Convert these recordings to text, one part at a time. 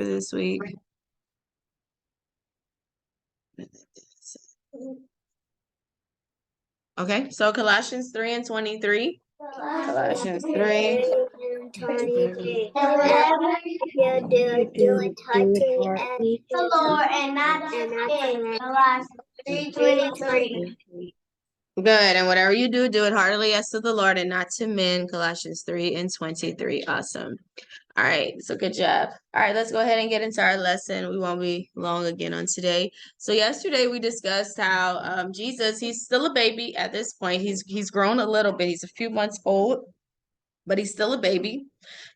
for this week. Okay, so Colossians 3:23. Colossians 3:23. You do it heartily as the Lord and not as men. Colossians 3:23. Good. And whatever you do, do it heartily as to the Lord and not to men. Colossians 3:23. Awesome. All right. So good job. All right. Let's go ahead and get into our lesson. We won't be long again on today. So yesterday we discussed how Jesus, he's still a baby at this point. He's grown a little bit. He's a few months old, but he's still a baby.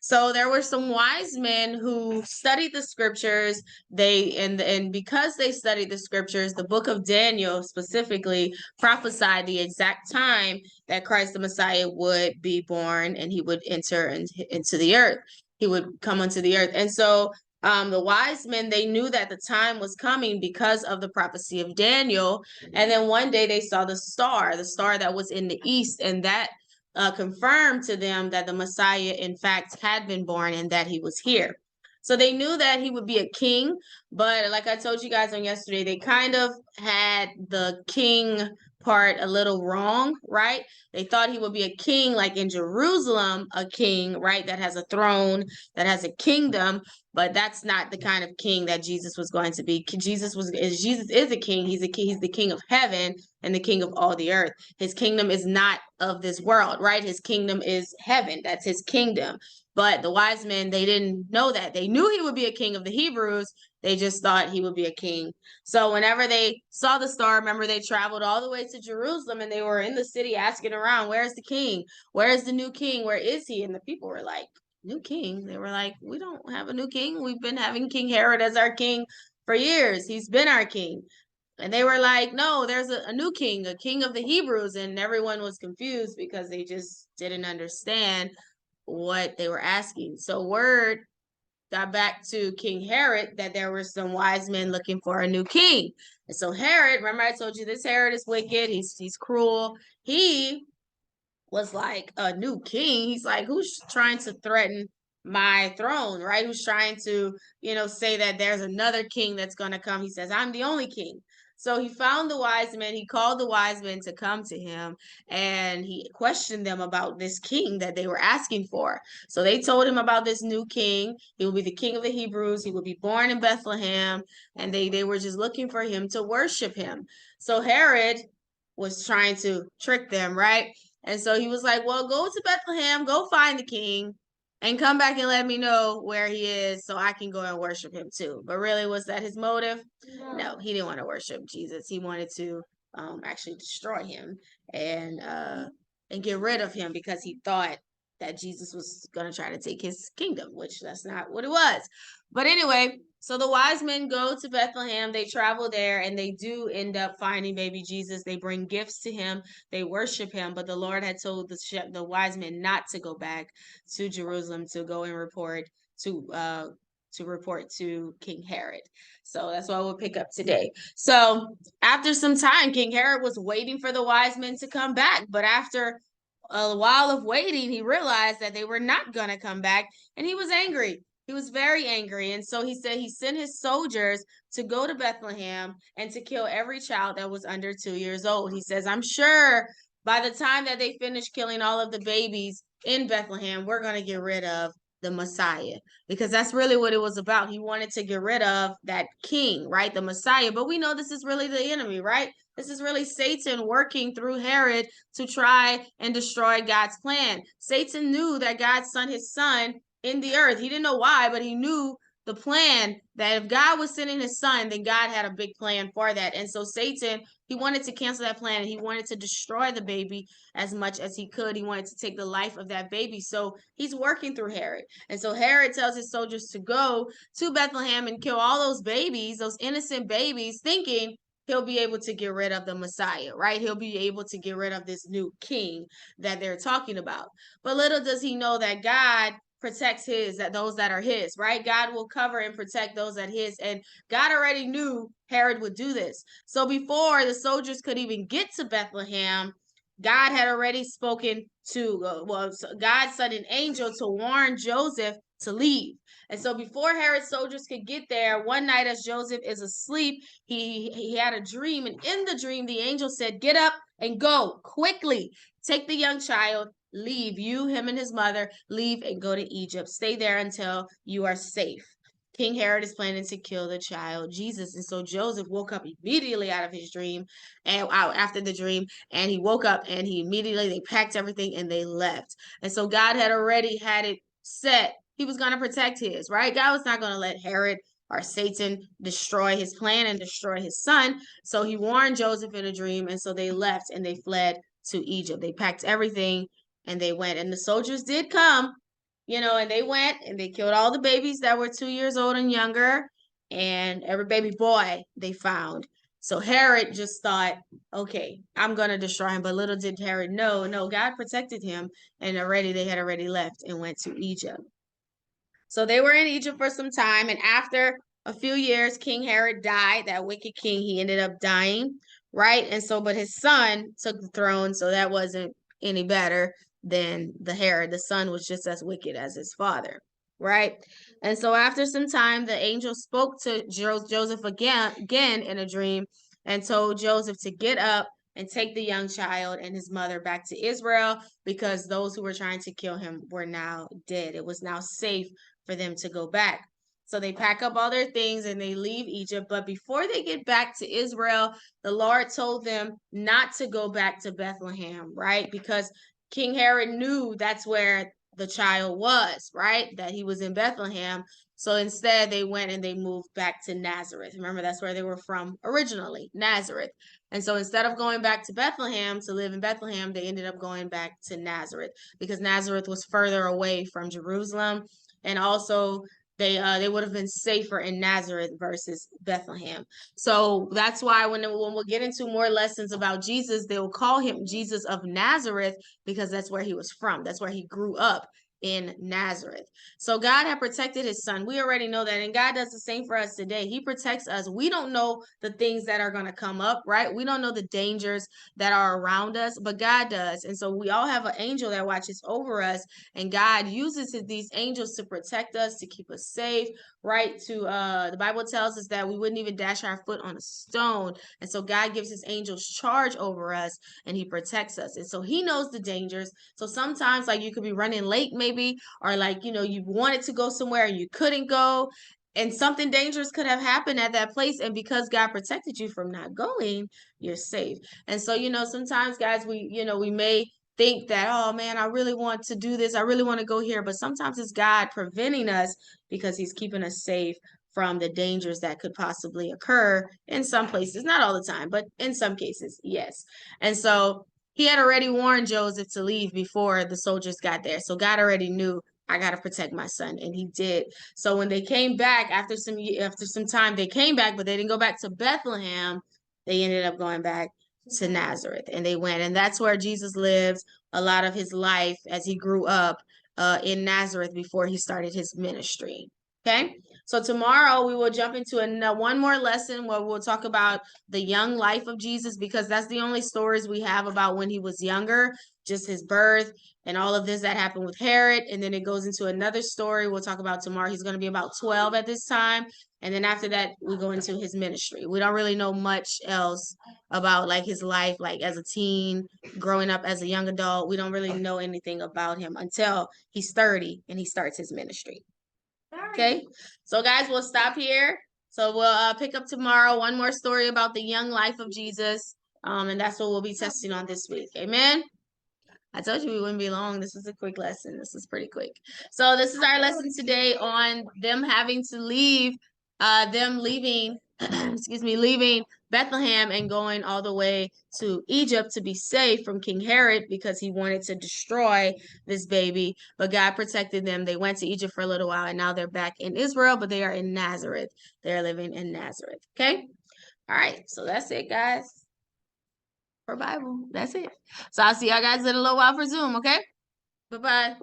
So there were some wise men who studied the scriptures. And because they studied the scriptures, the book of Daniel specifically prophesied the exact time that Christ the Messiah would be born and he would enter into the earth. He would come onto the earth. And so the wise men, they knew that the time was coming because of the prophecy of Daniel. And then one day they saw the star that was in the east, and that confirmed to them that the Messiah, in fact, had been born and that he was here. So they knew that he would be a king, but like I told you guys on yesterday, they kind of had the king part a little wrong, right? They thought he would be a king like in Jerusalem, a king, right, that has a throne, that has a kingdom, but that's not the kind of king that Jesus was going to be. Jesus is a king. He's the king of heaven and the king of all the earth. His kingdom is not of this world, right? His kingdom is heaven. That's his kingdom. But the wise men, they didn't know that. They knew he would be a king of the Hebrews. They just thought he would be a king. So whenever they saw the star, remember, they traveled all the way to Jerusalem and they were in the city asking around, where's the king? Where's the new king? Where is he? And the people were like, new king? They were like, we don't have a new king. We've been having King Herod as our king for years. He's been our king. And they were like, no, there's a new king, a king of the Hebrews. And everyone was confused because they just didn't understand what they were asking. So word got back to King Herod that there were some wise men looking for a new king. And so Herod, remember I told you this Herod is wicked. He's cruel. He was like, a new king. He's like, who's trying to threaten my throne, right? Who's trying to, say that there's another king that's going to come. He says, I'm the only king. So he found the wise men. He called the wise men to come to him, and he questioned them about this king that they were asking for. So they told him about this new king. He will be the king of the Hebrews. He will be born in Bethlehem, and they were just looking for him to worship him. So Herod was trying to trick them, right? And so he was like, well, go to Bethlehem, go find the king, and come back and let me know where he is so I can go and worship him too. But really, was that his motive? No, he didn't want to worship Jesus. He wanted to actually destroy him and get rid of him because he thought that Jesus was going to try to take his kingdom, which that's not what it was. But anyway, so the wise men go to Bethlehem, they travel there, and they do end up finding baby Jesus. They bring gifts to him, they worship him, but the Lord had told the wise men not to go back to Jerusalem to go and report to King Herod. So that's what we'll pick up today. So after some time, King Herod was waiting for the wise men to come back, but after a while of waiting, he realized that they were not going to come back, and he was angry. He was very angry. And so he said he sent his soldiers to go to Bethlehem and to kill every child that was under 2 years old. He says, I'm sure by the time that they finish killing all of the babies in Bethlehem, we're going to get rid of the Messiah, because that's really what it was about. He wanted to get rid of that king, right? The Messiah. But we know this is really the enemy, right? This is really Satan working through Herod to try and destroy God's plan. Satan knew that God sent his son in the earth. He didn't know why, but he knew the plan that if God was sending his son, then God had a big plan for that. And so Satan, he wanted to cancel that plan, and he wanted to destroy the baby as much as he could. He wanted to take the life of that baby. So he's working through Herod. And so Herod tells his soldiers to go to Bethlehem and kill all those babies, those innocent babies, thinking he'll be able to get rid of the Messiah, right? He'll be able to get rid of this new king that they're talking about. But little does he know that God protects those that are his, right? God will cover and protect those that his. And God already knew Herod would do this. So before the soldiers could even get to Bethlehem, God had already spoken to, God sent an angel to warn Joseph to leave. And so before Herod's soldiers could get there, one night as Joseph is asleep, he had a dream. And in the dream, the angel said, get up and go quickly. Take the young child, leave, you, him, and his mother, leave and go to Egypt. Stay there until you are safe. King Herod is planning to kill the child Jesus. And so Joseph woke up immediately out of his dream and after the dream. And he woke up and they packed everything and they left. And so God had already had it set. He was going to protect his, right? God was not going to let Herod or Satan destroy his plan and destroy his son. So he warned Joseph in a dream. And so they left and they fled to Egypt. They packed everything and they went. And the soldiers did come, and they went and they killed all the babies that were 2 years old and younger, and every baby boy they found. So Herod just thought, okay, I'm going to destroy him. But little did Herod know, no, God protected him, and they had already left and went to Egypt. So they were in Egypt for some time, and after a few years, King Herod died. That wicked king, he ended up dying, right? And so, but his son took the throne, so that wasn't any better than the Herod. The son was just as wicked as his father, right? And so after some time, the angel spoke to Joseph again in a dream and told Joseph to get up and take the young child and his mother back to Israel, because those who were trying to kill him were now dead. It was now safe for them to go back. So they pack up all their things and they leave Egypt. But before they get back to Israel, the Lord told them not to go back to Bethlehem, right? Because King Herod knew that's where the child was, right? That he was in Bethlehem. So instead, they went and they moved back to Nazareth. Remember, that's where they were from originally, Nazareth. And so instead of going back to Bethlehem to live in Bethlehem, they ended up going back to Nazareth, because Nazareth was further away from Jerusalem. And also they would have been safer in Nazareth versus Bethlehem. So that's why when we'll get into more lessons about Jesus, they will call him Jesus of Nazareth, because that's where he was from. That's where he grew up, in Nazareth. So God had protected his son. We already know that. And God does the same for us today. He protects us. We don't know the things that are going to come up, right? We don't know the dangers that are around us, but God does. And so we all have an angel that watches over us, and God uses these angels to protect us, to keep us safe, right? The Bible tells us that we wouldn't even dash our foot on a stone. And so God gives his angels charge over us, and he protects us. And so he knows the dangers. So sometimes, like, you could be running late maybe, or like, you wanted to go somewhere and you couldn't go, and something dangerous could have happened at that place. And because God protected you from not going, you're safe. And so, sometimes, guys, we may think that, oh man, I really want to do this, I really want to go here, but sometimes it's God preventing us, because he's keeping us safe from the dangers that could possibly occur in some places. Not all the time, but in some cases, yes. And so he had already warned Joseph to leave before the soldiers got there. So God already knew, I got to protect my son, and he did. So when they came back after some time, they came back, but they didn't go back to Bethlehem. They ended up going back to Nazareth, and they went, and that's where Jesus lives a lot of his life as he grew up in Nazareth before he started his ministry. Okay, so tomorrow we will jump into one more lesson where we'll talk about the young life of Jesus, because that's the only stories we have about when he was younger, just his birth and all of this that happened with Herod. And then it goes into another story we'll talk about tomorrow. He's going to be about 12 at this time. And then after that, we go into his ministry. We don't really know much else about like his life, like as a teen, growing up as a young adult. We don't really know anything about him until he's 30 and he starts his ministry. Okay, so guys, we'll stop here. So we'll pick up tomorrow, one more story about the young life of Jesus. And that's what we'll be testing on this week. Amen. I told you we wouldn't be long. This is a quick lesson. This is pretty quick. So this is our lesson today on them having to leave, them leaving, leaving Bethlehem and going all the way to Egypt to be safe from King Herod, because he wanted to destroy this baby. But God protected them. They went to Egypt for a little while, and now they're back in Israel, but they are in Nazareth. They're living in Nazareth. Okay? All right. So that's it, guys. For Bible. That's it. So I'll see y'all guys in a little while for Zoom, okay? Bye-bye.